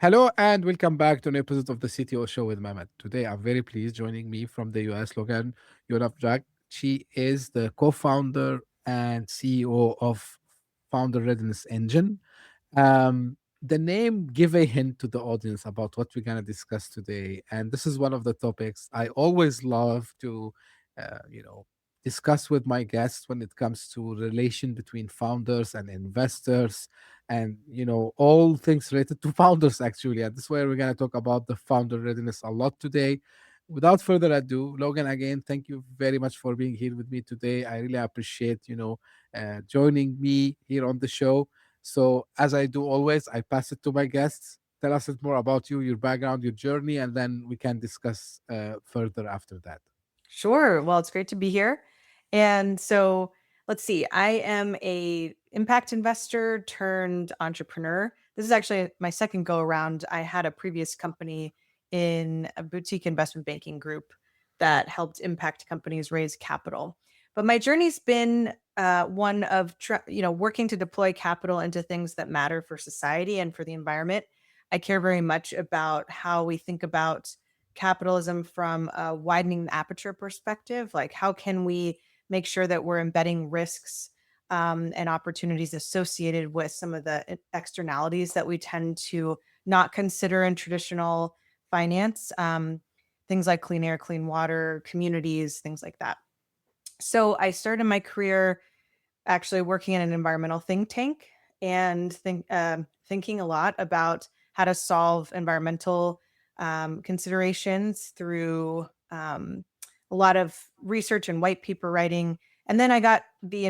Hello and welcome back to an episode of the CTO Show with Mehmet. Today, I'm very pleased joining me from the US, Logan Yonavjak. She is the co-founder and CEO of Founder Readiness Engine. The name give a hint to the audience about what we're gonna discuss today, and this is one of the topics I always love to, uh, you know, discuss with my guests when it comes to relation between founders and investors and all things related to founders actually, and this is where we're going to talk about the founder readiness a lot today. Without further ado, Logan, again, thank you very much for being here with me today. I really appreciate joining me here on the show. So as I do always, I pass it to my guests. Tell us a bit more about you, your background, your journey, and then we can discuss further after that. Sure. Well, it's great to be here. And so let's see. I am a impact investor turned entrepreneur. This is actually my second go around. I had a previous company in a boutique investment banking group that helped impact companies raise capital. But my journey's been one of working to deploy capital into things that matter for society and for the environment. I care very much about how we think about capitalism from a widening the aperture perspective. Like, how can we make sure that we're embedding risks and opportunities associated with some of the externalities that we tend to not consider in traditional finance? Things like clean air, clean water, communities, things like that. So I started my career actually working in an environmental think tank and thinking a lot about how to solve environmental considerations through a lot of research and white paper writing. And then I got the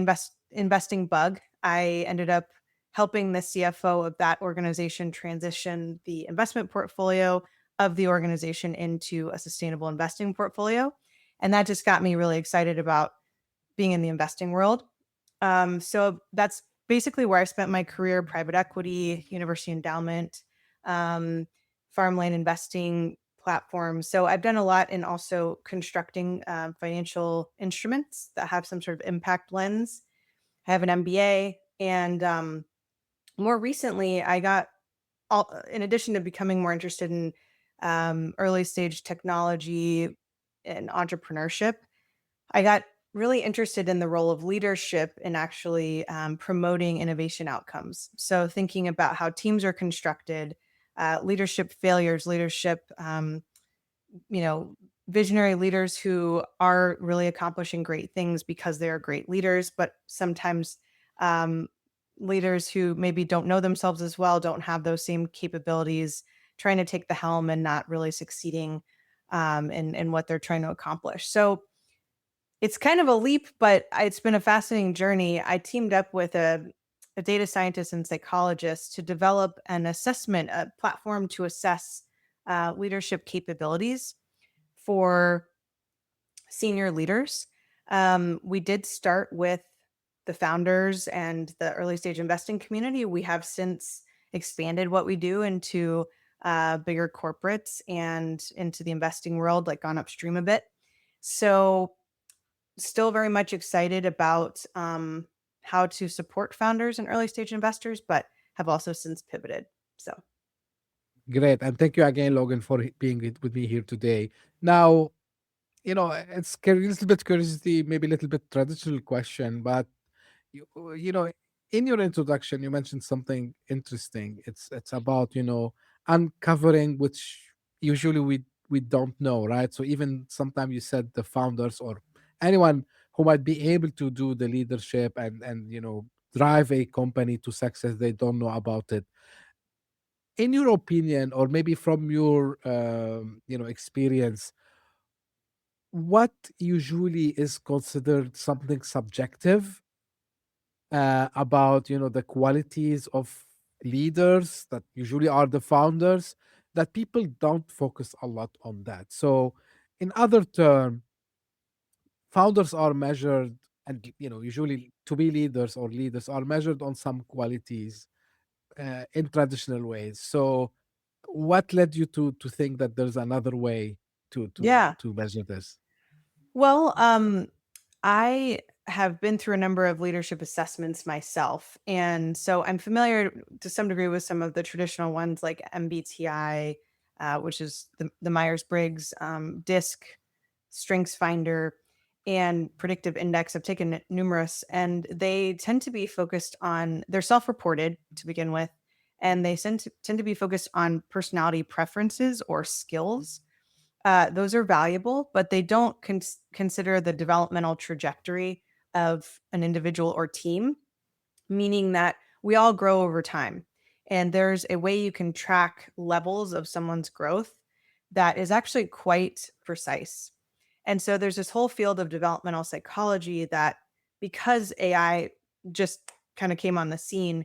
investing bug. I ended up helping the CFO of that organization transition the investment portfolio of the organization into a sustainable investing portfolio. And that just got me really excited about being in the investing world. So that's basically where I spent my career: private equity, university endowment, um, farmland investing platforms. So I've done a lot in also constructing financial instruments that have some sort of impact lens. I have an MBA. And more recently, in addition to becoming more interested in early stage technology and entrepreneurship, I got really interested in the role of leadership in actually promoting innovation outcomes. So thinking about how teams are constructed, leadership failures, leadership, you know, visionary leaders who are really accomplishing great things because they are great leaders, but sometimes um, leaders who maybe don't know themselves as well, don't have those same capabilities, trying to take the helm and not really succeeding in what they're trying to accomplish. So it's kind of a leap, but it's been a fascinating journey. I teamed up with a data scientist and psychologist to develop an assessment, a platform to assess leadership capabilities for senior leaders. We did start with the founders and the early stage investing community. We have since expanded what we do into bigger corporates and into the investing world, like gone upstream a bit. So still very much excited about how to support founders and early stage investors, but have also since pivoted. So, Great, and thank you again, Logan, for being with me here today. Now, it's a little bit curiosity, maybe a little bit traditional question, but you, you know, in your introduction, you mentioned something interesting. It's about uncovering which usually we don't know, right? So even sometimes you said the founders or anyone who might be able to do the leadership and drive a company to success, they don't know about it. In your opinion, or maybe from your experience, what usually is considered something subjective about the qualities of leaders that usually are the founders, that people don't focus a lot on that. So in other terms, founders are measured, and usually to be leaders or leaders are measured on some qualities in traditional ways. So what led you to think that there's another way to yeah. to measure this? Well, I have been through a number of leadership assessments myself. And so I'm familiar to some degree with some of the traditional ones like MBTI, which is the Myers Briggs, DISC, Strengths Finder, and Predictive Index. I've taken numerous, and they tend to be focused on, they're self reported to begin with, and they tend to be focused on personality preferences or skills. Those are valuable, but they don't consider the developmental trajectory of an individual or team, meaning that we all grow over time. And there's a way you can track levels of someone's growth that is actually quite precise. And so there's this whole field of developmental psychology that, because AI just kind of came on the scene,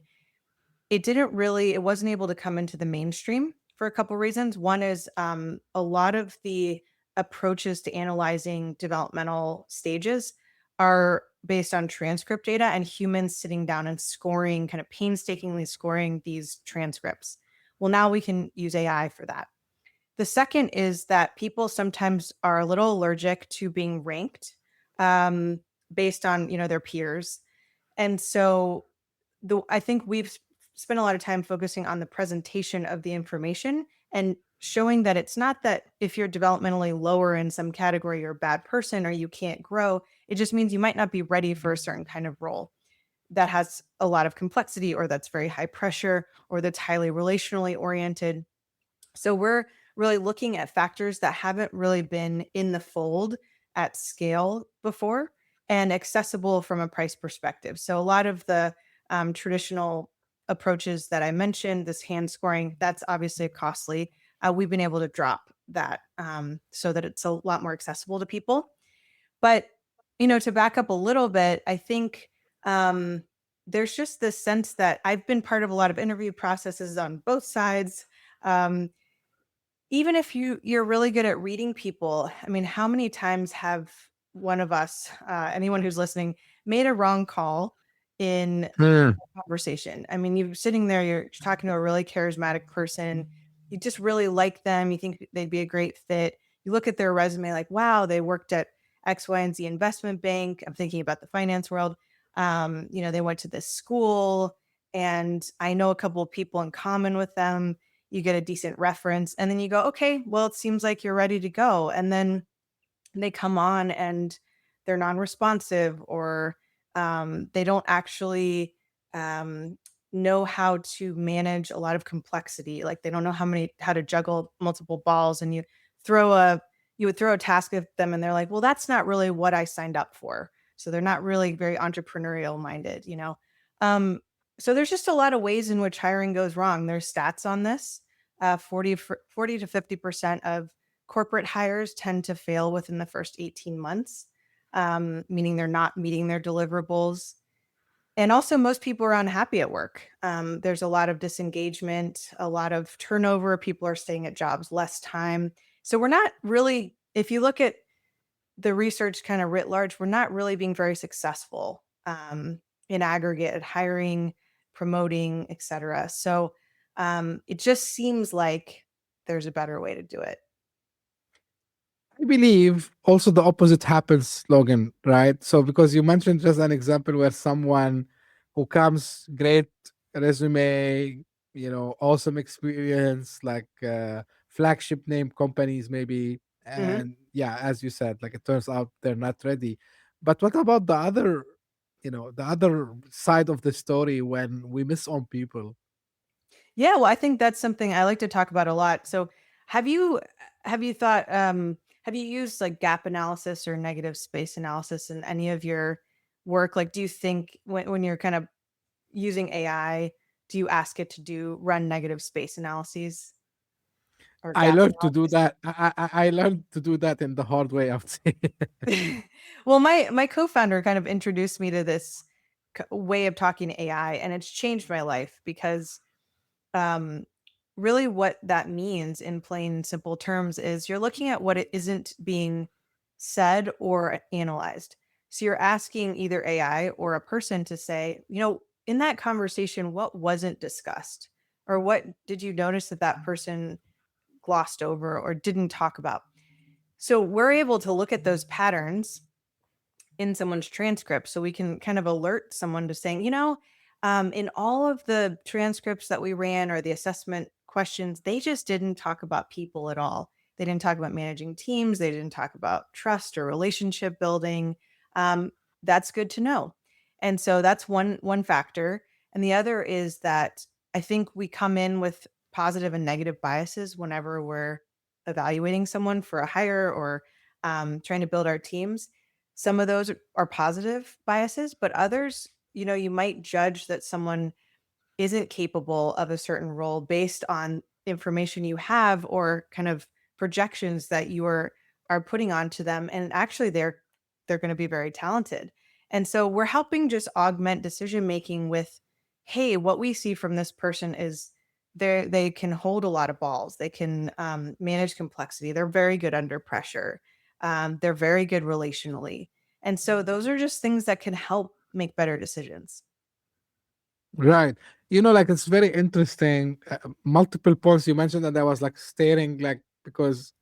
it wasn't able to come into the mainstream for a couple reasons. One is a lot of the approaches to analyzing developmental stages are based on transcript data and humans sitting down and scoring, kind of painstakingly scoring these transcripts. Well, now we can use AI for that. The second is that people sometimes are a little allergic to being ranked um, based on, their peers. And so I think we've spent a lot of time focusing on the presentation of the information and showing that it's not that if you're developmentally lower in some category, you're a bad person or you can't grow. It just means you might not be ready for a certain kind of role that has a lot of complexity, or that's very high pressure, or that's highly relationally oriented. So we're really looking at factors that haven't really been in the fold at scale before and accessible from a price perspective. So a lot of the traditional approaches that I mentioned, this hand scoring, that's obviously costly. We've been able to drop that so that it's a lot more accessible to people. But, to back up a little bit, I think there's just this sense that I've been part of a lot of interview processes on both sides. Um, Even if you're really good at reading people, I mean, how many times have one of us, anyone who's listening, made a wrong call in Hmm. a conversation? I mean, you're sitting there, you're talking to a really charismatic person, you just really like them, you think they'd be a great fit. You look at their resume like, wow, they worked at X, Y, and Z investment bank. I'm thinking about the finance world. They went to this school, and I know a couple of people in common with them. You get a decent reference, and then you go, okay, well, it seems like you're ready to go. And then they come on and they're non-responsive, or they don't actually um, know how to manage a lot of complexity. Like, they don't know how to juggle multiple balls, and throw a you would throw a task at them and they're like, well, that's not really what I signed up for. So they're not really very entrepreneurial minded. um, so there's just a lot of ways in which hiring goes wrong. There's stats on this. 40 to 50% of corporate hires tend to fail within the first 18 months, meaning they're not meeting their deliverables. And also, most people are unhappy at work. There's a lot of disengagement, a lot of turnover. People are staying at jobs less time. So we're not really, if you look at the research kind of writ large, we're not really being very successful in aggregate at hiring, promoting, etc. So it just seems like there's a better way to do it. I believe also the opposite happens, Logan, right? So because you mentioned just an example where someone who comes, great resume, awesome experience, like flagship name companies maybe, Mhm. and yeah, as you said, like it turns out they're not ready. But what about the other side of the story when we miss on people? Yeah, well, I think that's something I like to talk about a lot. So, have you have you used like gap analysis or negative space analysis in any of your work? Like, do you think when you're kind of using AI, do you ask it to run negative space analyses or I gap learned to do analysis? that. I learned to do that in the hard way, I would say. Well, my co-founder kind of introduced me to this way of talking to AI, and it's changed my life because um, really what that means in plain simple terms is you're looking at what it isn't being said or analyzed. So you're asking either AI or a person to say, in that conversation, what wasn't discussed? Or what did you notice that that person glossed over or didn't talk about? So we're able to look at those patterns in someone's transcript. So we can kind of alert someone to saying, in all of the transcripts that we ran or the assessment questions, they just didn't talk about people at all. They didn't talk about managing teams. They didn't talk about trust or relationship building. Um, that's good to know. And so that's one factor. And the other is that I think we come in with positive and negative biases whenever we're evaluating someone for a hire or trying to build our teams. Some of those are positive biases, but others, you might judge that someone isn't capable of a certain role based on information you have or kind of projections that you are putting onto them, and actually they're going to be very talented. And so we're helping just augment decision making with, hey, what we see from this person is they can hold a lot of balls, they can manage complexity, they're very good under pressure, they're very good relationally. And so those are just things that can help make better decisions. Right. Like it's very interesting. Multiple points you mentioned, and I was like staring, like, because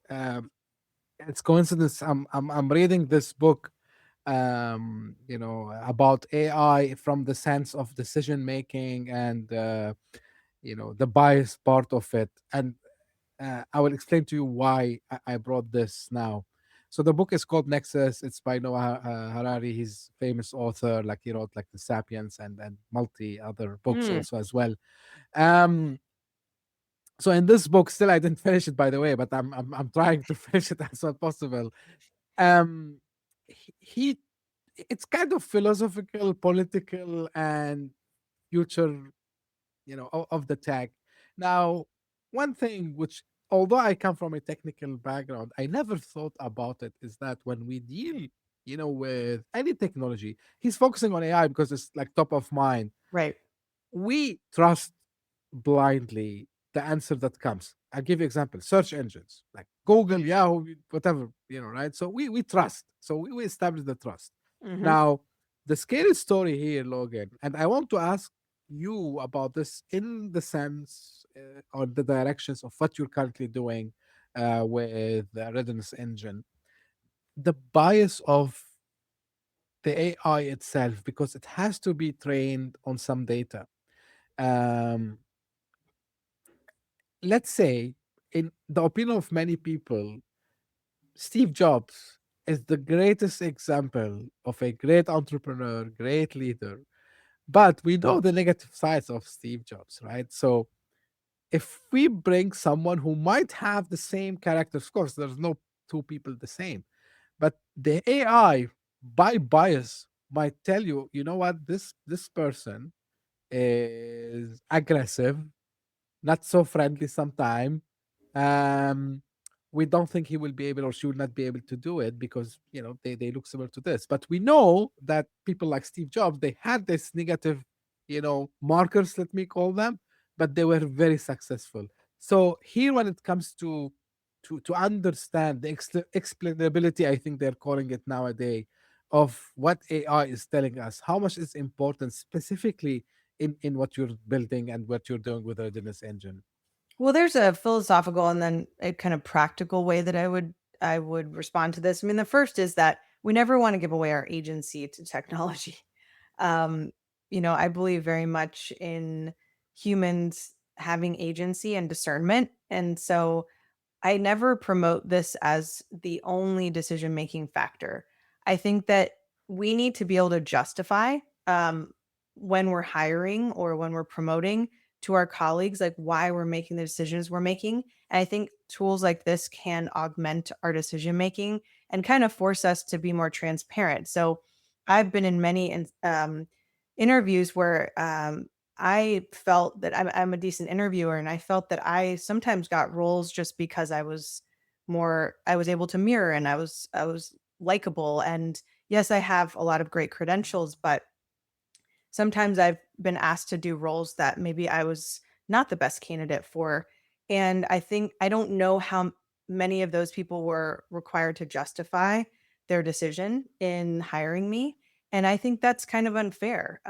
it's coincidence. I'm reading this book, about AI from the sense of decision making and the bias part of it. And I will explain to you why I brought this now. So the book is called Nexus. It's by Noah Harari. He's famous author. Like he wrote like The Sapiens and multi other books Mm, also as well. Um, so in this book, still I didn't finish it by the way, but I'm trying to finish it as soon as possible. Um, he it's kind of philosophical, political, and future of the tech. Now, one thing which, although I come from a technical background, I never thought about it is that when we deal, with any technology, he's focusing on AI because it's like top of mind. right. We trust blindly the answer that comes. I'll give you example. Search engines like Google, Yahoo, whatever, right? So we trust. So we establish the trust. Hmm. Now, the scary story here, Logan, and I want to ask you about this in the sense or the directions of what you're currently doing with the Readiness engine, the bias of the AI itself, because it has to be trained on some data. Um, let's say, in the opinion of many people, Steve Jobs is the greatest example of a great entrepreneur, great leader. But we know the negative sides of Steve Jobs, right? So if we bring someone who might have the same character, of course, there's no two people the same, but the AI by bias might tell you, you know what, this person is aggressive, not so friendly sometime. Um, we don't think he will be able or she will not be able to do it because they look similar to this. But we know that people like Steve Jobs, they had this negative, markers, let me call them, but they were very successful. So here, when it comes to understand the explainability, I think they're calling it nowadays, of what AI is telling us, how much is important specifically in what you're building and what you're doing with the Readiness engine. Well, there's a philosophical and then a kind of practical way that I would respond to this. I mean, the first is that we never want to give away our agency to technology. Um, I believe very much in humans having agency and discernment. And so I never promote this as the only decision making factor. I think that we need to be able to justify when we're hiring or when we're promoting to our colleagues, like why we're making the decisions we're making. And I think tools like this can augment our decision making and kind of force us to be more transparent. So I've been in many interviews where I felt that I'm a decent interviewer, and I felt that I sometimes got roles just because I was able to mirror, and I was likable. And yes, I have a lot of great credentials, but sometimes I've been asked to do roles that maybe I was not the best candidate for. And I think I don't know how many of those people were required to justify their decision in hiring me. And I think that's kind of unfair.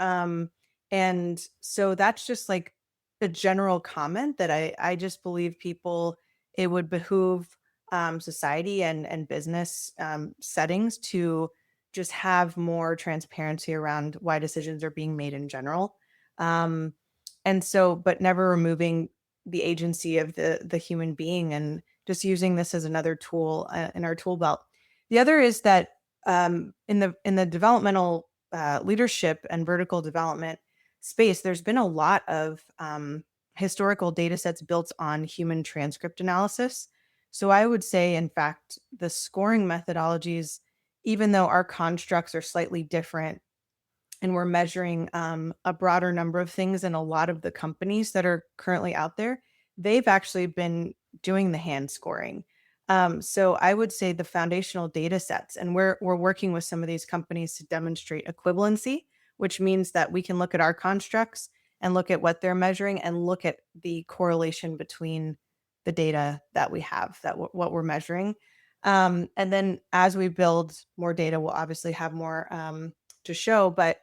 And so that's just like a general comment that I just believe people, it would behoove society and business settings to just have more transparency around why decisions are being made in general. Um, and so, but never removing the agency of the human being, and just using this as another tool in our tool belt. The other is that in the developmental leadership and vertical development space, there's been a lot of historical data sets built on human transcript analysis. So I would say, in fact, the scoring methodologies, even though our constructs are slightly different and we're measuring a broader number of things in a lot of the companies that are currently out there, they've actually been doing the hand scoring. So I would say the foundational data sets, and we're working with some of these companies to demonstrate equivalency, which means that we can look at our constructs and look at what they're measuring and look at the correlation between the data that we have, what we're measuring. And then as we build more data, we'll obviously have more to show. But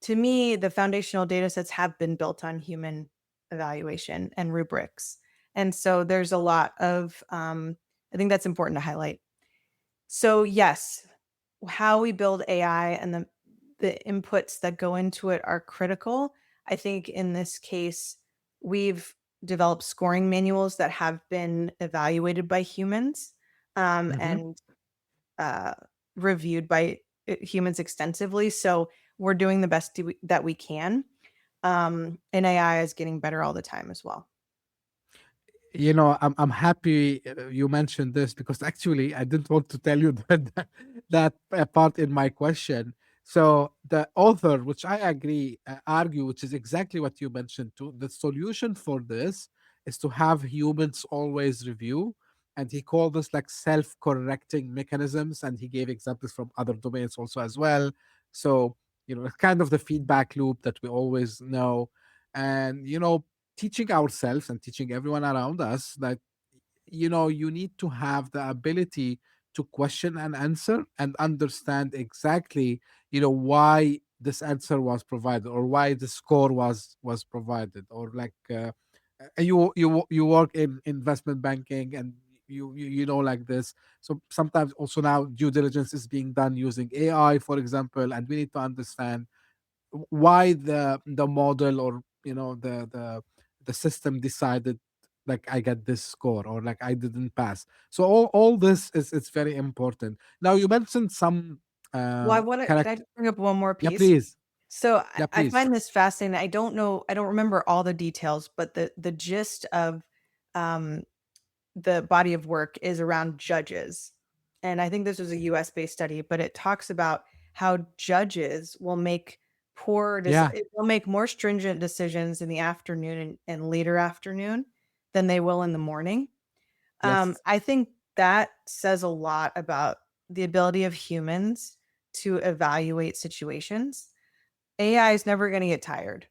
to me, the foundational data sets have been built on human evaluation and rubrics. And so there's a lot of, I think that's important to highlight. So, yes, how we build AI and the inputs that go into it are critical. I think in this case, we've developed scoring manuals that have been evaluated by humans Hmm. and uh, reviewed by humans extensively. So we're doing the best that we can. And AI is getting better all the time as well. I'm happy you mentioned this, because actually I didn't want to tell you that part in my question. So the author, which I agree, argue, which is exactly what you mentioned too. The solution for this is to have humans always review, and he called this like self-correcting mechanisms, and he gave examples from other domains also as well. So kind of the feedback loop that we always know, and teaching ourselves and teaching everyone around us that you need to have the ability to question and answer and understand exactly why this answer was provided, or why the score was provided, or like you work in investment banking, and like this. So sometimes also now due diligence is being done using AI, for example, and we need to understand why the model, or the system decided like I get this score, or like I didn't pass. So all this is it's very important. Now you mentioned some Well, I want to, can I character. just bring up one more Yeah, piece? please. So Yeah, I please. find this fascinating. I don't know, I don't remember all the details, but the gist of um, the body of work is around judges. And I think this was a US based study, but it talks about how judges will make Yeah. will make more stringent decisions in the afternoon and later afternoon than they will in the morning. Yes. I think that says a lot about the ability of humans to evaluate situations. AI is never going to get tired.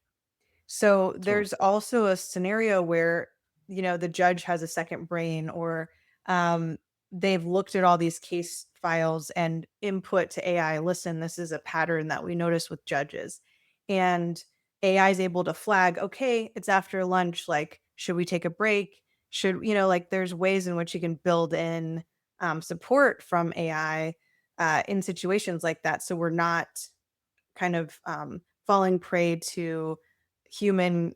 So True. there's also a scenario where, the judge has a second brain, or um, they've looked at all these case files and input to AI, listen, this is a pattern that we notice with judges. And AI is able to flag, okay, it's after lunch. Like, should we take a break? Should, like there's ways in which you can build in support from AI in situations like that. So we're not kind of falling prey to human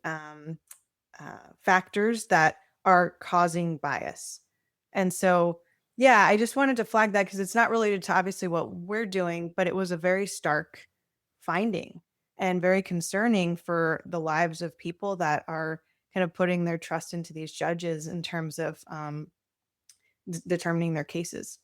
factors that are causing bias. And so, yeah, I just wanted to flag that because it's not related to obviously what we're doing, but it was a very stark finding and very concerning for the lives of people that are kind of putting their trust into these judges in terms of determining their cases.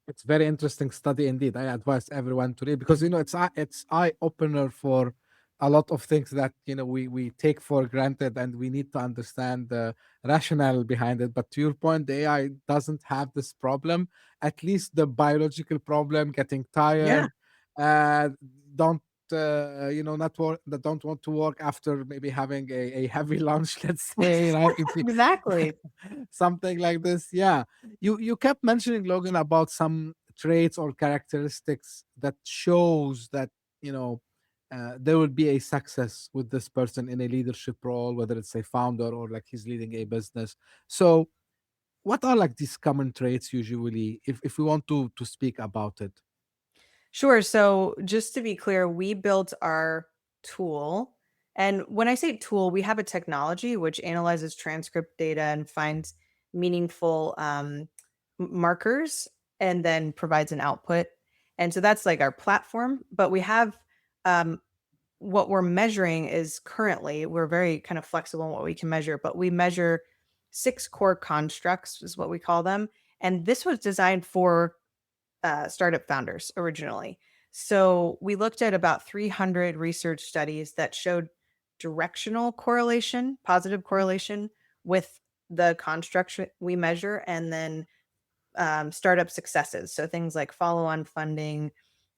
It's very interesting study indeed. I advise everyone to read, because it's eye opener for a lot of things that we take for granted, and we need to understand the rationale behind it. But to your point, the AI doesn't have this problem, at least the biological problem, getting Yeah, tired, uh, don't not work, that don't want to work after maybe having a heavy lunch, let's say, right? exactly. Something like this. Yeah, you kept mentioning, Logan, about some traits or characteristics that shows that there will be a success with this person in a leadership role, whether it's a founder or like he's leading a business. So what are like these common traits usually, if we want to speak about it? Sure. So just to be clear, we built our tool. And when I say tool, we have a technology which analyzes transcript data and finds meaningful markers and then provides an output. And so that's like our platform. But we have um, what we're measuring is currently, we're very kind of flexible in what we can measure, but we measure 6 core constructs, is what we call them. And this was designed for startup founders originally. So we looked at about 300 research studies that showed directional correlation, positive correlation with the construct we measure, and then startup successes. So things like follow on funding,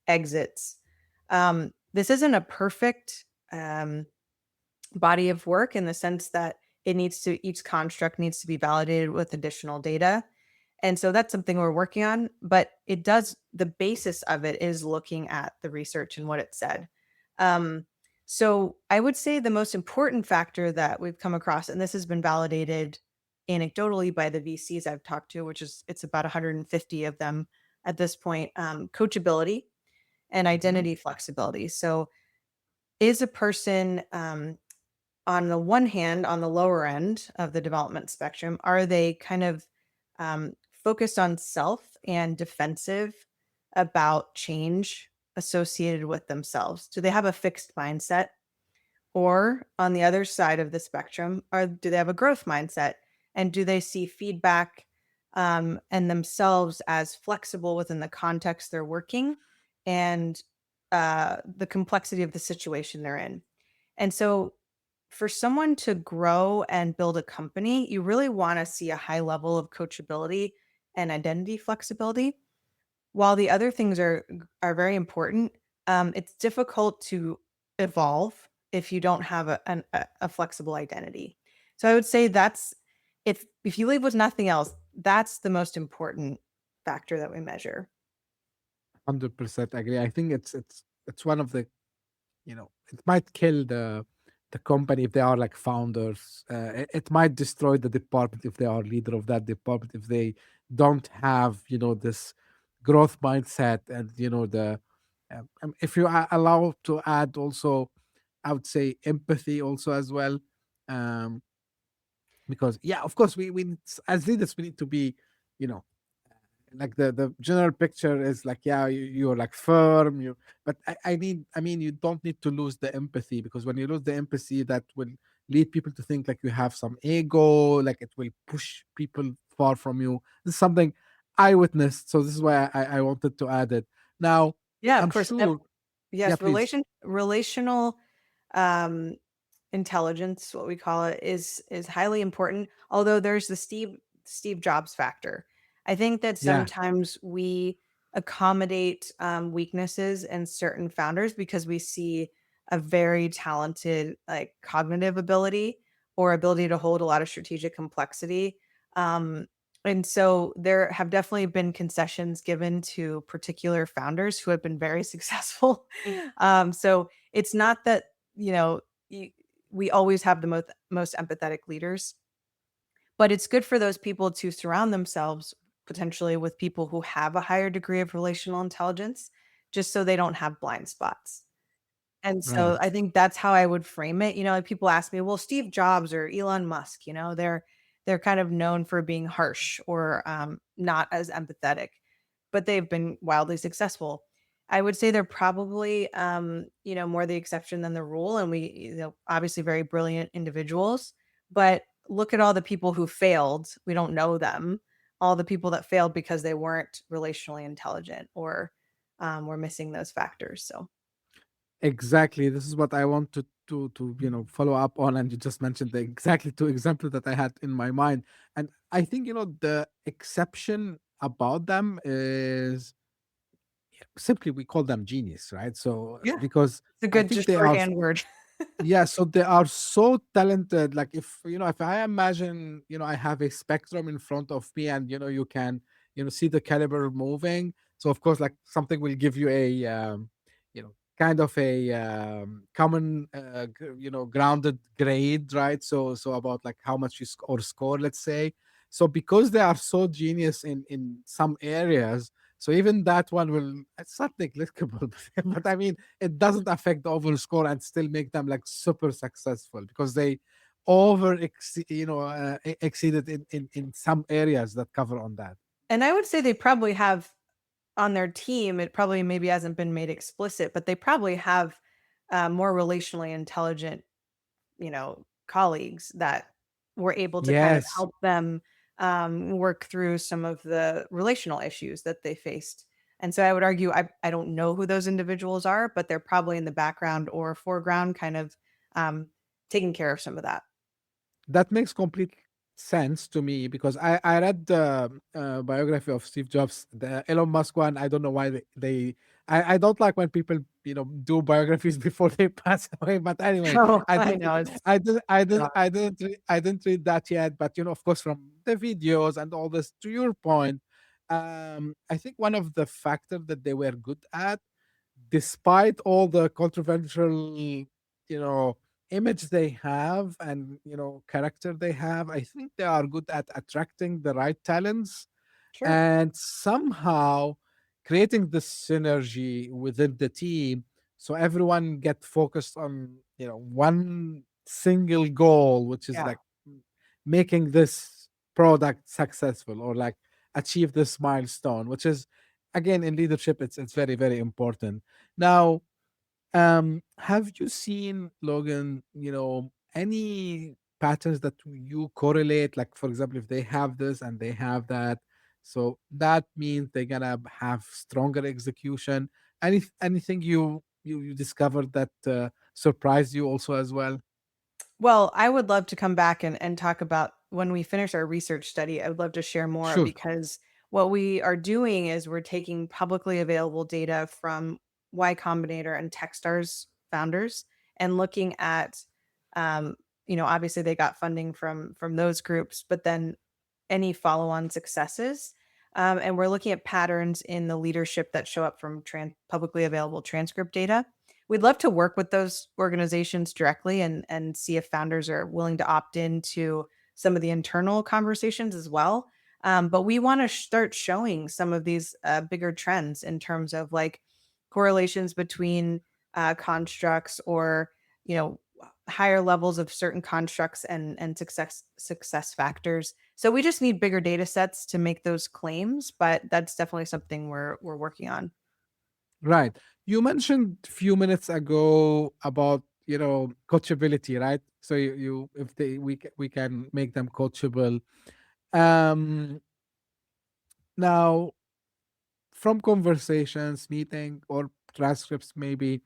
exits. This isn't a perfect body of work in the sense that each construct needs to be validated with additional data. And so that's something we're working on, but the basis of it is looking at the research and what it said. Um, so I would say the most important factor that we've come across, and this has been validated anecdotally by the VCs I've talked to, which is it's about 150 of them at this point, coachability and Mhm. identity flexibility. So is a person on the one hand, on the lower end of the development spectrum, are they kind of focused on self and defensive about change associated with themselves? Do they have a fixed mindset? Or on the other side of the spectrum, do they have a growth mindset? And do they see feedback and themselves as flexible within the context they're working and the complexity of the situation they're in? And so for someone to grow and build a company, you really want to see a high level of coachability and identity flexibility. While the other things are very important, it's difficult to evolve if you don't have a flexible identity. So I would say that's if you leave with nothing else, that's the most important factor that we measure. 100% agree. I think it's one of the, it might kill the company if they are like founders. It might destroy the department if they are leader of that department, if they don't have, this growth mindset, and the if you are allowed to add also, I would say empathy also as well. um because yeah, of course, as leaders we need to be, you know like the general picture is like, yeah, you're like firm, but I mean, you don't need to lose the empathy, because when you lose the empathy, that will lead people to think like you have some ego, like it will push people far from you. This is something I witnessed, so this is why I wanted to add it. Now, Yeah, of I'm course. sure. Yeah, Yes, please. relational um intelligence, what we call it, is highly important. Although there's the Steve Jobs factor. I think that Yeah. sometimes we accommodate weaknesses in certain founders because we see a very talented like cognitive ability or ability to hold a lot of strategic complexity. Um, and so there have definitely been concessions given to particular founders who have been very successful. So it's not that, you know, y- we always have the most empathetic leaders, but it's good for those people to surround themselves potentially with people who have a higher degree of relational intelligence, just so they don't have blind spots. And so I Right. think that's how I would frame it. Like people ask me, well, Steve Jobs or Elon Musk, they're kind of known for being harsh or not as empathetic, but they've been wildly successful. I would say they're probably more the exception than the rule. And we, obviously very brilliant individuals, but look at all the people who failed. We don't know them. All the people that failed because they weren't relationally intelligent or were missing those factors. So Exactly. This is what I want to follow up on, and you just mentioned the exactly two examples that I had in my mind. And I think the exception about them is simply we call them genius, right? So yeah, because it's a I good think just they are. shorthand word. Yeah, so they are so talented. Like if I imagine, I have a spectrum in front of me, and you can, see the caliber moving. So of course, like something will give you a, kind of a common, grounded grade, right? So about like how much you score, let's say. So because they are so genius in some areas, So even that one will, it's not negligible, but I mean, it doesn't affect the overall score and still make them like super successful because they exceeded in some areas that cover on that. And I would say they probably have on their team, it probably maybe hasn't been made explicit, but they probably have more relationally intelligent, colleagues that were able to kind of Yes, help them work through some of the relational issues that they faced. And so I would argue I don't know who those individuals are, but they're probably in the background or foreground, kind of um, taking care of some of that. that makes complete sense to me because I read the biography of Steve Jobs, the Elon Musk one. I don't know why I don't like when people do biographies before they pass away. But anyway, Oh, I I did know. It's I didn't read that yet. But of course, from the videos and all this, to your point, I think one of the factors that they were good at, despite all the controversial, image they have and character they have, I think they are good at attracting the right talents sure. and somehow creating this synergy within the team so everyone get focused on one single goal, which is Yeah. like making this product successful or like achieve this milestone, which is again in leadership it's very very important. Now, have you seen, Logan, any patterns that you correlate? Like, for example, if they have this and they have that, so that means they're gonna have stronger execution. Anything you discovered that surprised you also as well? Well, I would love to come back and talk about when we finish our research study. I would love to share more Sure. because what we are doing is we're taking publicly available data from Y Combinator and Techstars founders and looking at, um, obviously they got funding from those groups, but then any follow-on successes. And we're looking at patterns in the leadership that show up from publicly available transcript data. We'd love to work with those organizations directly and see if founders are willing to opt into some of the internal conversations as well. But we want to start showing some of these bigger trends in terms of like correlations between constructs or you know higher levels of certain constructs and success factors. So we just need bigger data sets to make those claims, but that's definitely something we're working on. Right. You mentioned a few minutes ago about coachability, right? So you if they we can make them coachable. Um, Now, from conversations, meeting, or transcripts, maybe,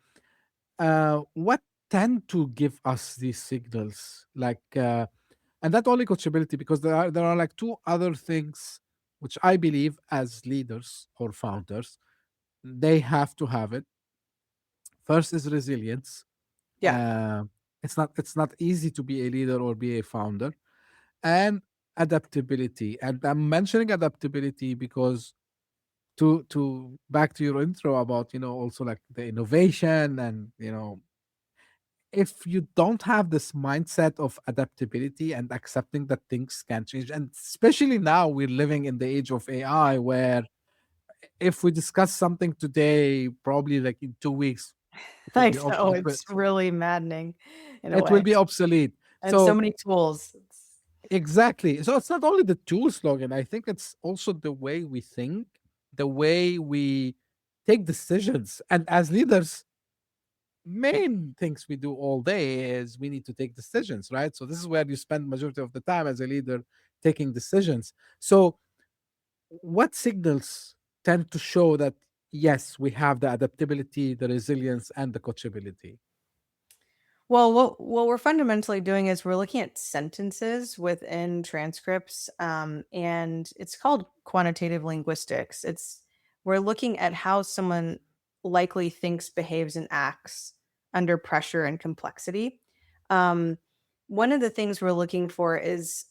what tend to give us these signals? Like, and not only coachability, because there are like two other things which I believe as leaders or founders they have to have it. First is resilience. Yeah. Uh, it's not easy to be a leader or be a founder, and adaptability. And I'm mentioning adaptability because to back to your intro about also like the innovation and if you don't have this mindset of adaptability and accepting that things can change, and especially now we're living in the age of AI where if we discuss something today, probably like in 2 weeks it will I be know, it's really maddening in a it will way, be obsolete. and so So many tools. exactly. So it's not only the tool slogan. I think it's also the way we think, the way we take decisions. And as leaders, main things we do all day is we need to take decisions, right? So this is where you spend majority of the time as a leader taking decisions. So what signals tend to show that yes, we have the adaptability, the resilience, and the coachability? Well, what we're fundamentally doing is we're looking at sentences within transcripts, and it's called quantitative linguistics. It's we're looking at how someone likely thinks, behaves, and acts under pressure and complexity. Um, One of the things we're looking for is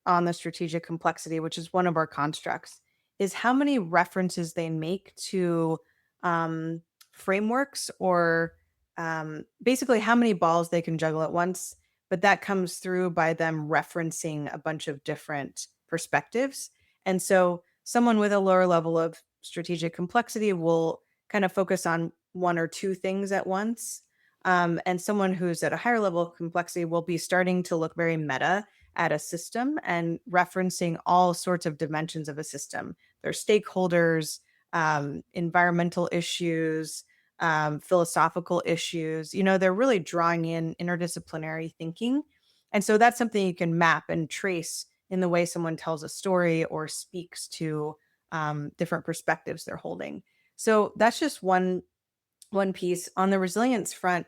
on the strategic complexity, which is one of our constructs, is how many references they make to um, frameworks or basically how many balls they can juggle at once. But that comes through by them referencing a bunch of different perspectives. And so, someone with a lower level of strategic complexity will kind of focus on one or two things at once. And someone who's at a higher level of complexity will be starting to look very meta at a system and referencing all sorts of dimensions of a system, their stakeholders, environmental issues, philosophical issues. They're really drawing in interdisciplinary thinking. And so that's something you can map and trace in the way someone tells a story or speaks to different perspectives they're holding. So that's just one piece. On the resilience front,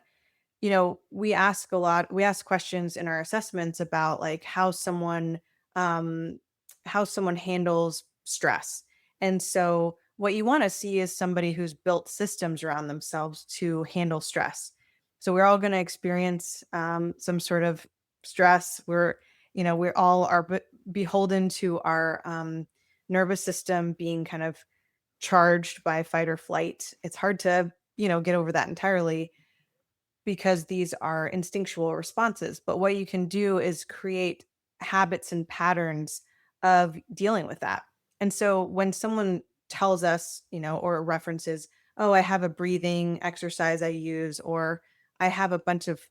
we ask questions in our assessments about like um how someone handles stress. And so what you want to see is somebody who's built systems around themselves to handle stress. So we're all going to experience some sort of stress. We're all are beholden to our nervous system being kind of charged by fight or flight. It's hard to get over that entirely because these are instinctual responses. But what you can do is create habits and patterns of dealing with that. And so when someone tells us, or references, oh, I have a breathing exercise I use, or I have a bunch of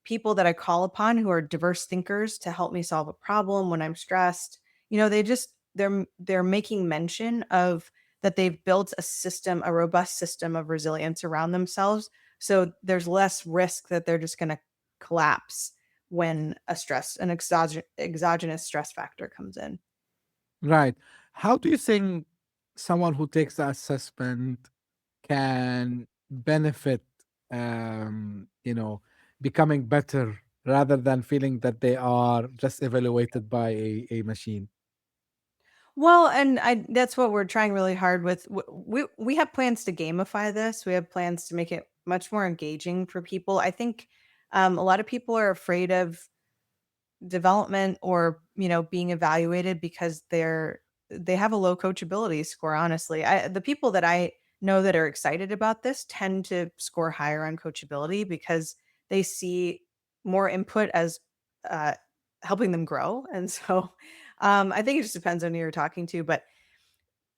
people that I call upon who are diverse thinkers to help me solve a problem when I'm stressed. They're making mention of that they've built a system, a robust system of resilience around themselves. So there's less risk that they're just going to collapse when an exogenous stress factor comes in. Right. How do you think someone who takes the assessment can benefit, you know, becoming better rather than feeling that they are just evaluated by a machine? Well, and that's what we're trying really hard with. We have plans to gamify this. We have plans to make it much more engaging for people. I think a lot of people are afraid of development or being evaluated because they have a low coachability score. Honestly, the people that I know that are excited about this tend to score higher on coachability because they see more input as uh, helping them grow. And so I think it just depends on who you're talking to, but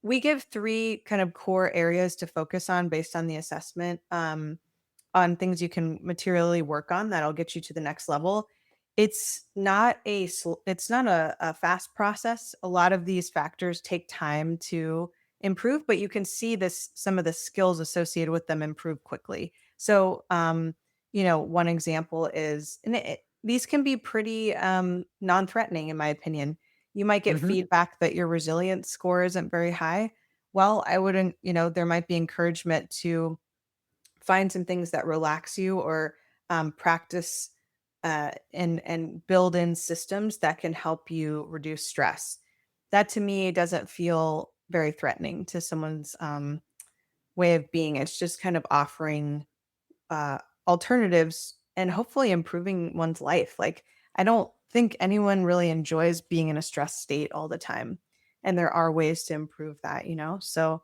we give three kind of core areas to focus on based on the assessment, on things you can materially work on that'll get you to the next level. It's not a fast process. A lot of these factors take time to improve, but you can see some of the skills associated with them improve quickly. So, one example is, and these can be pretty non-threatening, in my opinion. You might get Hmm. feedback that your resilience score isn't very high. Well, I wouldn't, there might be encouragement to find some things that relax you or practice and build in systems that can help you reduce stress. That to me doesn't feel very threatening to someone's way of being. It's just kind of offering uh, alternatives and hopefully improving one's life. Like, I don't think anyone really enjoys being in a stress state all the time. And there are ways to improve that. So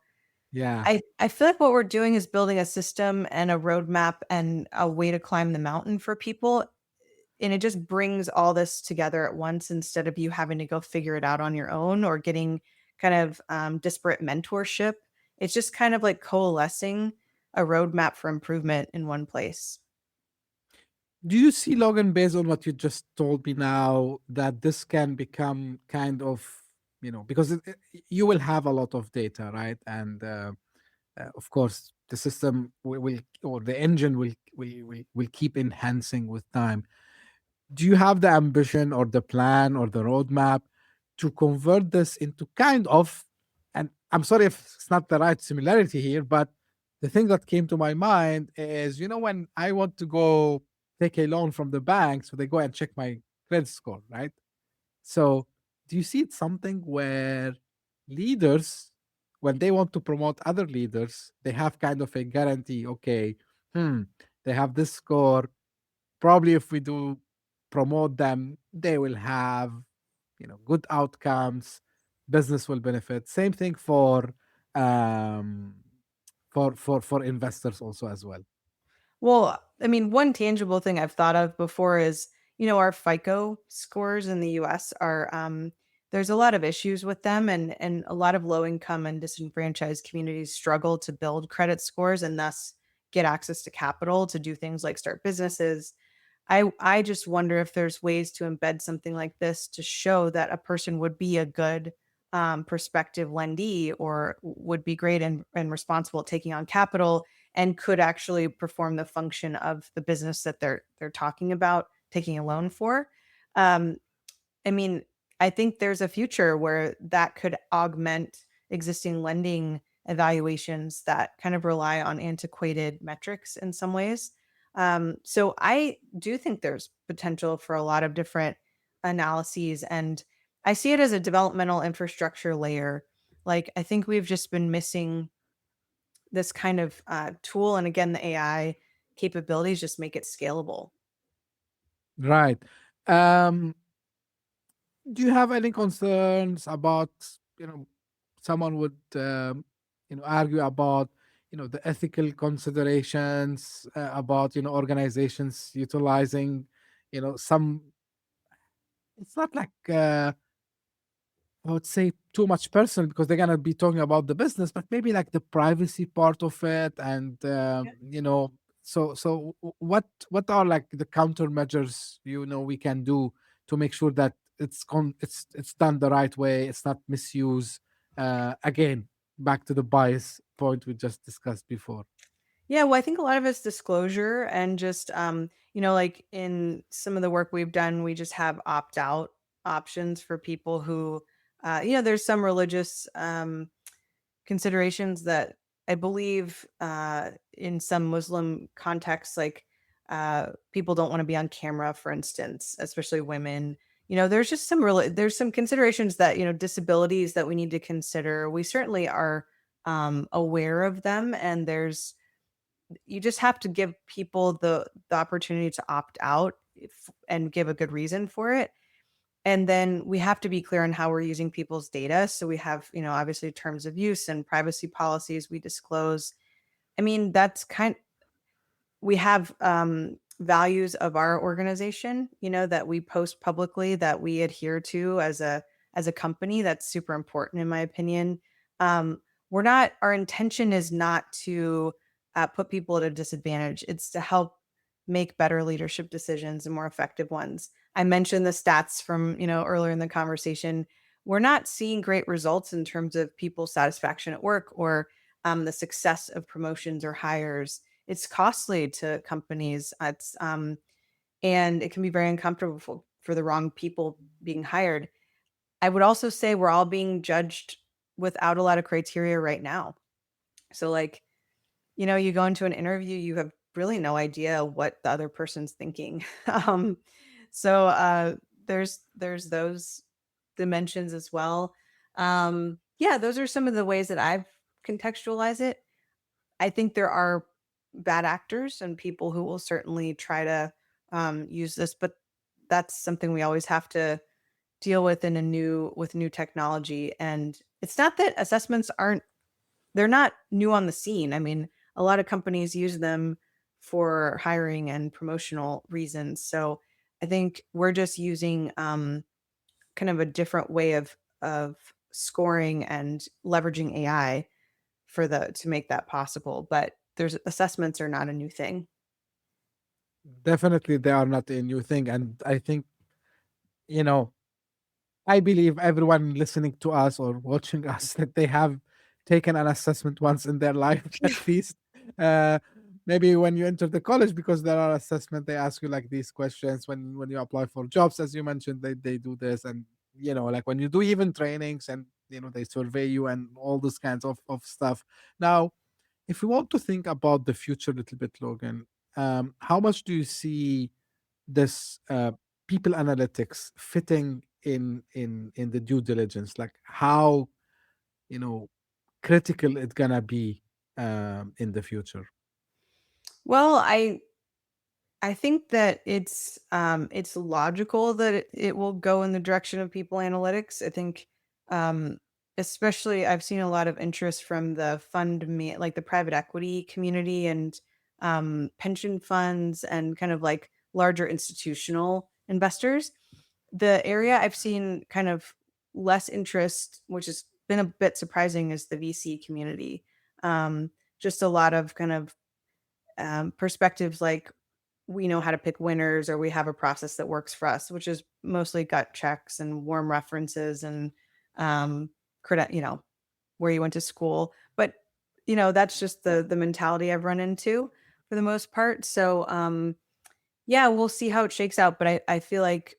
Yeah. I feel like what we're doing is building a system and a roadmap and a way to climb the mountain for people. And it just brings all this together at once instead of you having to go figure it out on your own or getting kind of disparate mentorship. It's just kind of like coalescing a roadmap for improvement in one place. Do you see, Logan, based on what you just told me now, that this can become kind of, because you will have a lot of data, right? And of course, the system will or the engine will keep enhancing with time. Do you have the ambition or the plan or the roadmap to convert this into kind of, and I'm sorry if it's not the right similarity here, but the thing that came to my mind is, when I want to go take a loan from the bank, so they go and check my credit score, right? So do you see it something where leaders, when they want to promote other leaders, they have kind of a guarantee, okay, hmm, they have this score, probably if we do promote them, they will have, good outcomes, business will benefit. Same thing um for investors also as well. Well, I mean, one tangible thing I've thought of before is, our FICO scores in the US are there's a lot of issues with them, and a lot of low income and disenfranchised communities struggle to build credit scores and thus get access to capital to do things like start businesses. I just wonder if there's ways to embed something like this to show that a person would be a good prospective lendee or would be great and responsible at taking on capital and could actually perform the function of the business that they're talking about taking a loan for. Um, I mean, I think there's a future where that could augment existing lending evaluations that kind of rely on antiquated metrics in some ways. So I do think there's potential for a lot of different analyses, and I see it as a developmental infrastructure layer. Like, I think we've just been missing this kind of tool, and again, the AI capabilities just make it scalable. Right. Um, do you have any concerns about, you know, someone would, argue about, the ethical considerations about, organizations utilizing, some, it's not like, I would say too much personal because they're gonna be talking about the business, but maybe like the privacy part of it, and what are like the countermeasures we can do to make sure that it's done the right way, it's not misuse. Again, back to the bias point we just discussed before. Yeah, well, I think a lot of it's disclosure and just, like in some of the work we've done, we just have opt out options for people who, there's some religious considerations that I believe in some Muslim contexts, like people don't want to be on camera, for instance, especially women. There's just there's some considerations that disabilities that we need to consider. We certainly are aware of them, and you just have to give people the opportunity to opt out and give a good reason for it. And then we have to be clear on how we're using people's data. So we have, obviously terms of use and privacy policies we disclose. I mean, we have values of our organization, that we post publicly that we adhere to as a company. That's super important in my opinion. We're not Our intention is not to put people at a disadvantage. It's to help make better leadership decisions and more effective ones. I mentioned the stats from earlier in the conversation. We're not seeing great results in terms of people's satisfaction at work or the success of promotions or hires. It's costly to companies. And it can be very uncomfortable for the wrong people being hired. I would also say we're all being judged without a lot of criteria right now. So, like, you go into an interview, you have really no idea what the other person's thinking. So there's those dimensions as well. Yeah, those are some of the ways that I've contextualized it. I think there are bad actors and people who will certainly try to use this, but that's something we always have to deal with with new technology. And it's not that assessments aren't they're not new on the scene. I mean, a lot of companies use them for hiring and promotional reasons. So I think we're just using kind of a different way of scoring and leveraging AI to make that possible. But there's assessments are not a new thing. Definitely they are not a new thing, and I think, you know I believe everyone listening to us or watching us that they have taken an assessment once in their life at least. Uh, Maybe when you enter the college, because there are assessment, they ask you like these questions. When you apply for jobs, as you mentioned, they do this, and like when you do even trainings, and they survey you and all those kinds of stuff. Now, if we want to think about the future a little bit, Logan, how much do you see this people analytics fitting in the due diligence, like how you know critical it's gonna be in the future? Well, I think that it's logical that it will go in the direction of people analytics. I think, um, especially I've seen a lot of interest from like the private equity community and pension funds and kind of like larger institutional investors. The area I've seen kind of less interest, which has been a bit surprising, is the VC community. Um, just a lot of kind of perspectives like we know how to pick winners or we have a process that works for us, which is mostly gut checks and warm references and um, you know, where you went to school. But that's just the mentality I've run into for the most part. So yeah, we'll see how it shakes out. But I feel like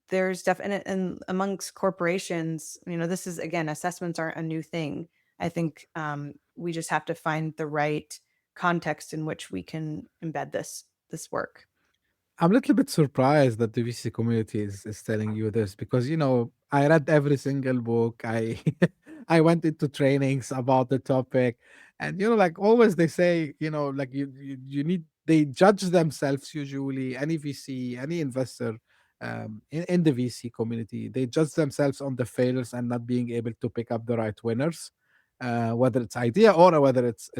there's definite and amongst corporations, this is again, assessments aren't a new thing. I think we just have to find the right context in which we can embed this work. I'm a little bit surprised that the VC community is telling you this because I read every single book. I I went into trainings about the topic, and like always they say like you need they judge themselves usually any VC any investor in the VC community they judge themselves on the failures and not being able to pick up the right winners, whether it's idea or whether it's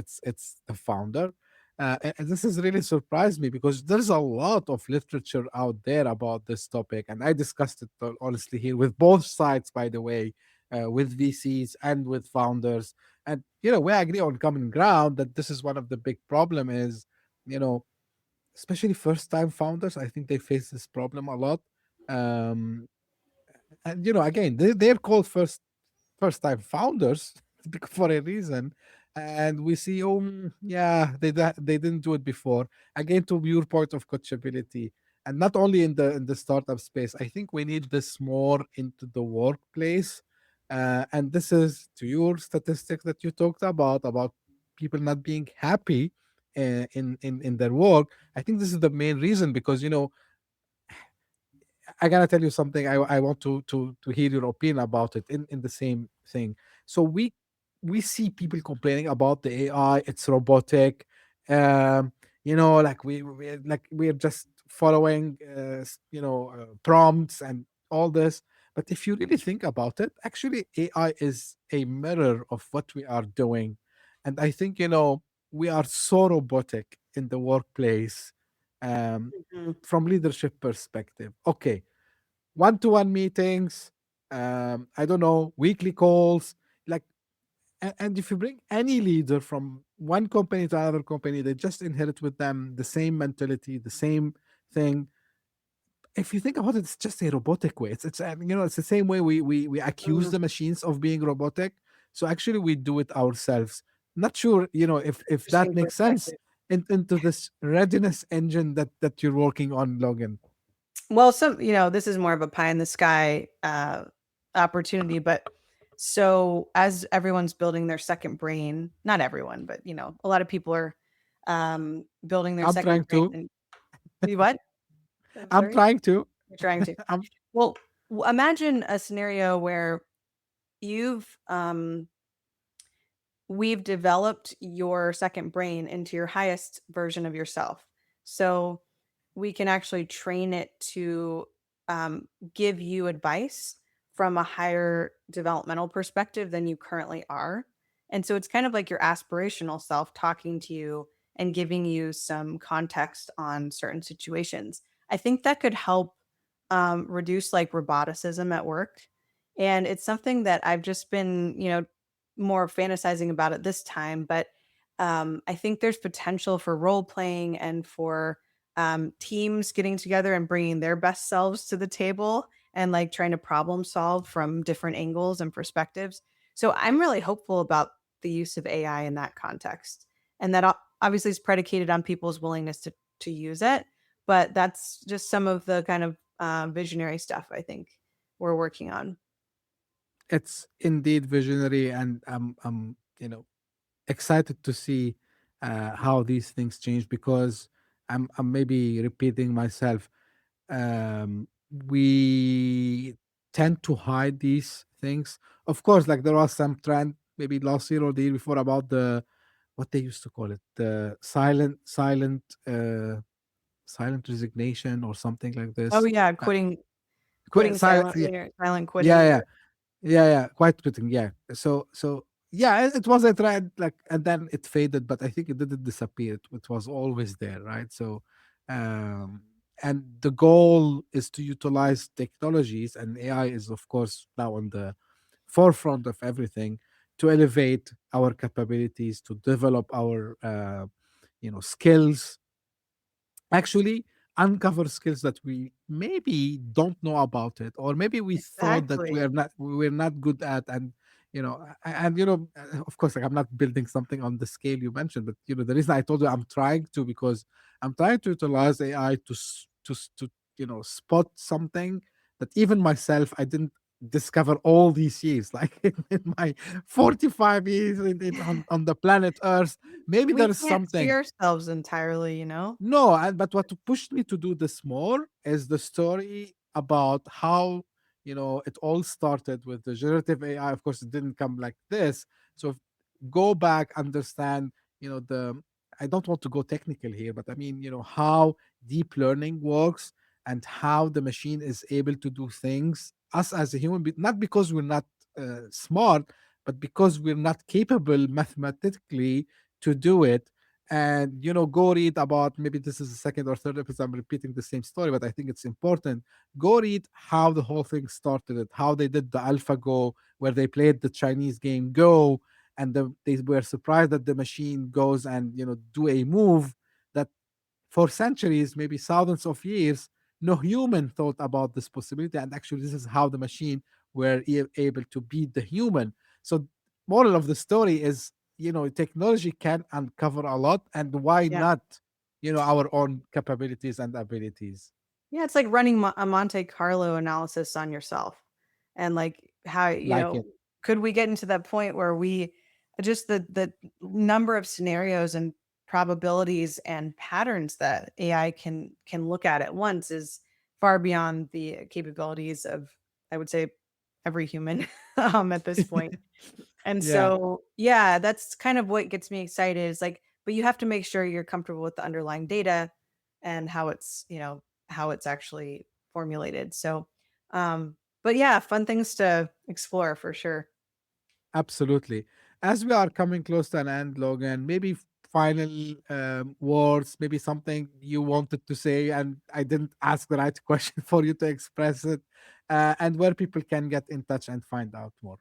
the founder. And this has really surprised me because there's a lot of literature out there about this topic, and I discussed it honestly here with both sides, by the way, with VCs and with founders. And we agree on common ground that this is one of the big problem is, you know, especially first time founders. I think they face this problem a lot. Um, and again, they're called first time founders for a reason, and we see yeah they didn't do it before. Again, to your point of coachability, and not only in the startup space, I think we need this more into the workplace. And this is to your statistic that you talked about people not being happy in their work. I think this is the main reason because I gotta tell you something. I want to hear your opinion about it in the same thing. So we see people complaining about the AI. It's robotic. Um, like we're just following prompts and all this. But if you really think about it, actually AI is a mirror of what we are doing, and I think we are so robotic in the workplace. Um, Mhm. from leadership perspective, okay, one-to-one meetings, I don't know, weekly calls, like, and if you bring any leader from one company to another company, they just inherit with them the same mentality, the same thing. If you think about it, it's just a robotic way. It's the same way we accuse Mhm. the machines of being robotic. So actually we do it ourselves. Not sure, if that Interesting makes sense perspective. into this readiness engine that you're working on, Logan. Well, this is more of a pie in the sky opportunity, but so as everyone's building their second brain, not everyone, but a lot of people are building their I'm second trying brain. to. And you what? I'm I'm sorry. trying to. You're trying to. I'm Well, imagine a scenario where you've we've developed your second brain into your highest version of yourself. So we can actually train it to give you advice from a higher developmental perspective than you currently are. And so it's kind of like your aspirational self talking to you and giving you some context on certain situations. I think that could help reduce like roboticism at work. And it's something that I've just been, more fantasizing about it this time. But I think there's potential for role playing and for teams getting together and bringing their best selves to the table and like trying to problem solve from different angles and perspectives. So I'm really hopeful about the use of AI in that context. And that obviously is predicated on people's willingness to use it. But that's just some of the kind of visionary stuff I think we're working on. it's indeed visionary, and I'm excited to see how these things change because I'm maybe repeating myself. We tend to hide these things. Of course, like there was some trend maybe last year or the year before about the what they used to call it, the silent resignation or something like Oh this. yeah, Uh, quitting silent, yeah, silently or silent yeah, quitting yeah. or Yeah, quite fitting. Yeah. So yeah, it was a trend, like, and then it faded, but I think it didn't disappear. It was always there, right? So, um, and the goal is to utilize technologies, and AI is of course now on the forefront of everything, to elevate our capabilities, to develop our skills, actually uncover skills that we maybe don't know about it, or maybe we thought that Exactly. we're not good at. And of course, like, I'm not building something on the scale you mentioned, but the reason I told you I'm trying to, because I'm trying to utilize AI to spot something that even myself I didn't discover all these years, like in my 45 years on the planet Earth. Maybe We there is can't see something. ourselves entirely, you know? No, but what pushed me to do this more is the story about how it all started with the generative AI. Of course, it didn't come like this. So go back, understand. The I don't want to go technical here, but I mean, how deep learning works and how the machine is able to do things. Us as a human being, not because we're not smart, but because we're not capable mathematically to do it. And go read about, maybe this is the second or third episode I'm repeating the same story, but I think it's important. Go read how the whole thing started, how they did the AlphaGo, where they played the Chinese game Go, and they were surprised that the machine goes and do a move that for centuries, maybe thousands of years, no human thought about this possibility. And actually, this is how the machine were able to beat the human. So, moral of the story is, technology can uncover a lot, and why Yeah. not, our own capabilities and abilities. Yeah, it's like running a Monte Carlo analysis on yourself. And like how, Like it. could we get into that point where we just the number of scenarios and probabilities and patterns that AI can look at once is far beyond the capabilities of, I would say, every human at this point. And Yeah, so, yeah, that's kind of what gets me excited is like, but you have to make sure you're comfortable with the underlying data and how it's, how it's actually formulated. So, but yeah, fun things to explore for sure. absolutely. As we are coming close to an end, Logan, maybe final words, maybe something you wanted to say, and I didn't ask the right question for you to express it, and where people can get in touch and find out more.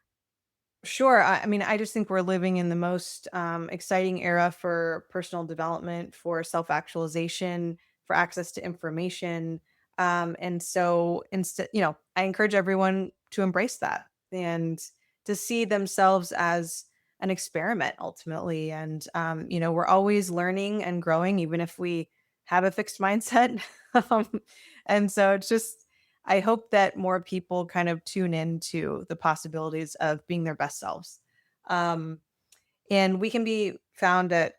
Sure. I mean, I just think we're living in the most exciting era for personal development, for self actualization, for access to information. And so, instead, I encourage everyone to embrace that and to see themselves as an experiment ultimately. And, we're always learning and growing, even if we have a fixed mindset. um, and so, it's just, I hope that more people kind of tune into the possibilities of being their best selves. Um, and we can be found at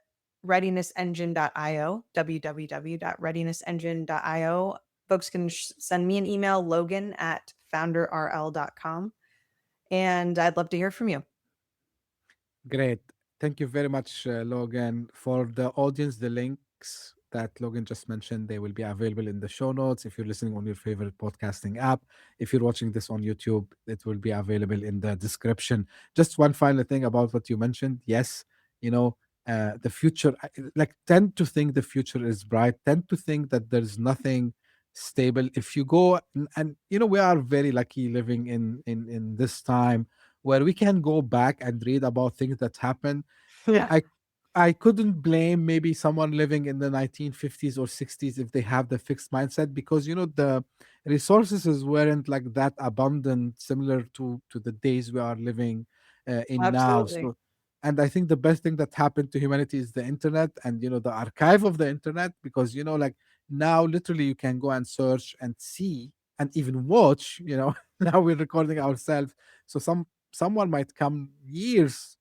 readinessengine.io, www.readinessengine.io. Folks can send me an email, Logan at founderrl.com. And I'd love to hear from you. Great. Thank you very much, Logan. For the audience, the links that Logan just mentioned, they will be available in the show notes. If you're listening on your favorite podcasting app, if you're watching this on YouTube, it will be available in the description. Just one final thing about what you mentioned. Yes, the future, like, tend to think the future is bright, tend to think that there's nothing stable. If you go and we are very lucky living in this time where we can go back and read about things that happened. Yeah, I I couldn't blame maybe someone living in the 1950s or 60s if they have the fixed mindset, because the resources weren't like that abundant, similar to the days we are living in now. absolutely. So, and I think the best thing that happened to humanity is the internet, and the archive of the internet, because like, now literally you can go and search and see and even watch. Now we're recording ourselves, so someone might come years,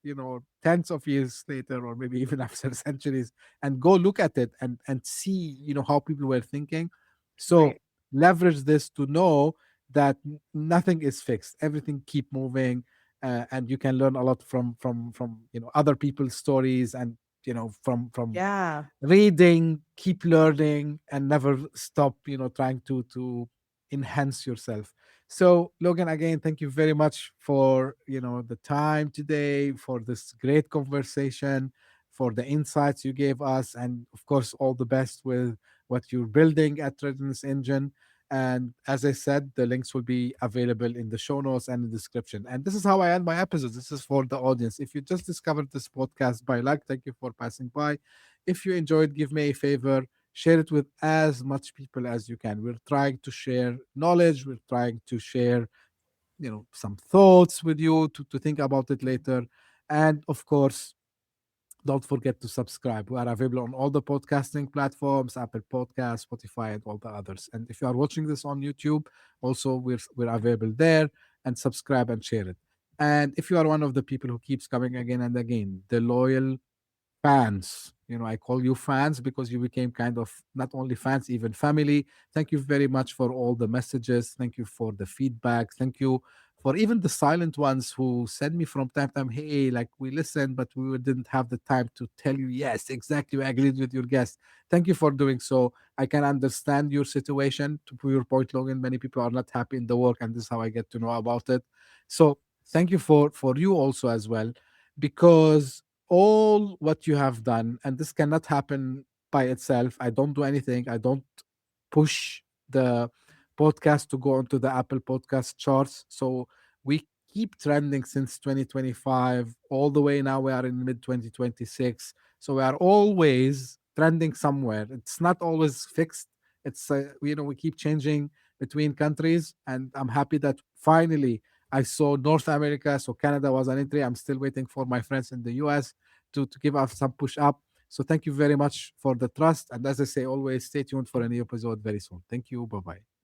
tens of years later, or maybe even after centuries, and go look at it and see, how people were thinking. So Right. leverage this to know that nothing is fixed. Everything keep moving, and you can learn a lot from other people's stories, and from Yeah. reading, keep learning, and never stop trying to enhance yourself. So, Logan, again, thank you very much for the time today, for this great conversation, for the insights you gave us, and of course all the best with what you're building at Readiness Engine. And as I said, the links will be available in the show notes and the description. And this is how I end my episodes. This is for the audience. If you just discovered this podcast by luck, thank you for passing by. If you enjoyed, give me a favor, share it with as much people as you can. We're trying to share knowledge. We're trying to share, some thoughts with you to think about it later. And of course, don't forget to subscribe. We are available on all the podcasting platforms, Apple Podcasts, Spotify, and all the others. And if you are watching this on YouTube, also we're available there. And subscribe and share it. And if you are one of the people who keeps coming again and again, the loyal fans, I call you fans because you became kind of not only fans, even family. Thank you very much for all the messages. Thank you for the feedback. Thank you for even the silent ones who send me from time to time, hey, like we listened, but we didn't have the time to tell you, yes, exactly, I agreed with your guest. Thank you for doing so. I can understand your situation. To your point, Logan, many people are not happy in the work, and this is how I get to know about it. So thank you for you also as well, because all what you have done, and this cannot happen by itself. I don't do anything. I don't push the podcast to go onto the Apple Podcast charts. So we keep trending since 2025 all the way now. We are in mid 2026. So we are always trending somewhere. It's not always fixed. It's we keep changing between countries, and I'm happy that finally I saw North America. So Canada was an entry. I'm still waiting for my friends in the US to give us some push up. So thank you very much for the trust. And as I say, always stay tuned for a new episode very soon. Thank you. Bye bye.